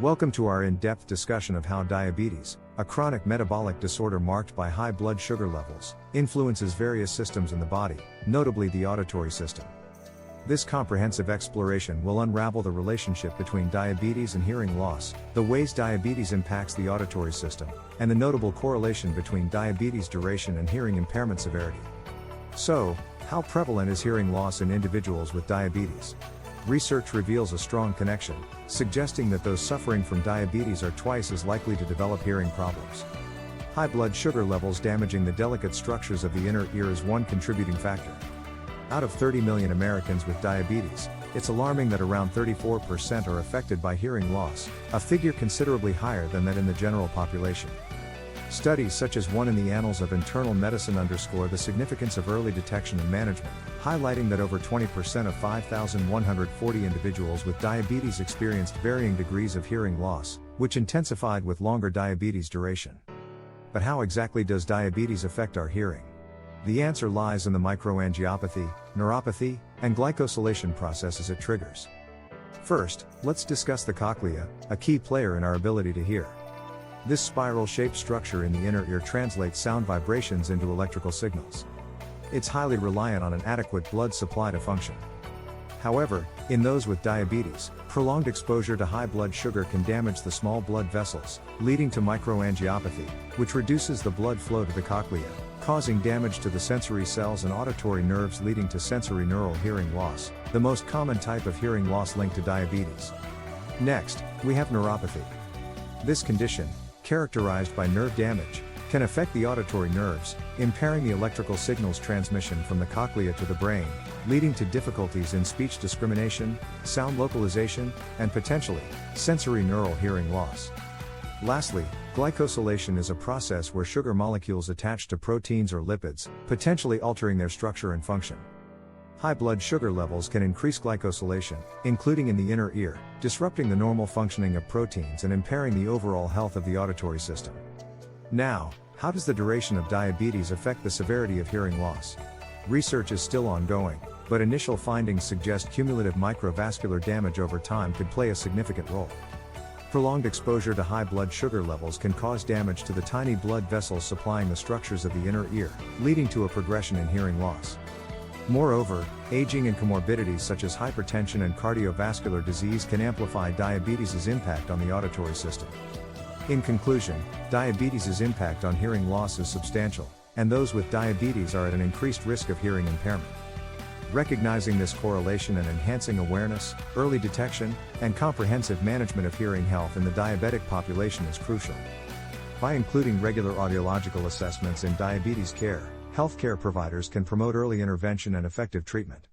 Welcome to our in-depth discussion of how diabetes, a chronic metabolic disorder marked by high blood sugar levels, influences various systems in the body, notably the auditory system. This comprehensive exploration will unravel the relationship between diabetes and hearing loss, the ways diabetes impacts the auditory system, and the notable correlation between diabetes duration and hearing impairment severity. So, how prevalent is hearing loss in individuals with diabetes? Research reveals a strong connection, suggesting that those suffering from diabetes are twice as likely to develop hearing problems. High blood sugar levels damaging the delicate structures of the inner ear is one contributing factor. Out of 30 million Americans with diabetes, it's alarming that around 34% are affected by hearing loss, a figure considerably higher than that in the general population. Studies such as one in the Annals of Internal Medicine underscore the significance of early detection and management, highlighting that over 20% of 5,140 individuals with diabetes experienced varying degrees of hearing loss, which intensified with longer diabetes duration. But how exactly does diabetes affect our hearing? The answer lies in the microangiopathy, neuropathy, and glycosylation processes it triggers. First, let's discuss the cochlea, a key player in our ability to hear. This spiral-shaped structure in the inner ear translates sound vibrations into electrical signals. It's highly reliant on an adequate blood supply to function. However, in those with diabetes, prolonged exposure to high blood sugar can damage the small blood vessels, leading to microangiopathy, which reduces the blood flow to the cochlea, causing damage to the sensory cells and auditory nerves, leading to sensorineural hearing loss, the most common type of hearing loss linked to diabetes. Next, we have neuropathy. This condition, characterized by nerve damage, can affect the auditory nerves, impairing the electrical signals transmission from the cochlea to the brain, leading to difficulties in speech discrimination, sound localization, and potentially, sensorineural hearing loss. Lastly, glycosylation is a process where sugar molecules attach to proteins or lipids, potentially altering their structure and function. High blood sugar levels can increase glycosylation, including in the inner ear, disrupting the normal functioning of proteins and impairing the overall health of the auditory system. Now, how does the duration of diabetes affect the severity of hearing loss? Research is still ongoing, but initial findings suggest cumulative microvascular damage over time could play a significant role. Prolonged exposure to high blood sugar levels can cause damage to the tiny blood vessels supplying the structures of the inner ear, leading to a progression in hearing loss. Moreover, aging and comorbidities such as hypertension and cardiovascular disease can amplify diabetes' impact on the auditory system. In conclusion, diabetes' impact on hearing loss is substantial, and those with diabetes are at an increased risk of hearing impairment. Recognizing this correlation and enhancing awareness, early detection, and comprehensive management of hearing health in the diabetic population is crucial. By including regular audiological assessments in diabetes care, healthcare providers can promote early intervention and effective treatment.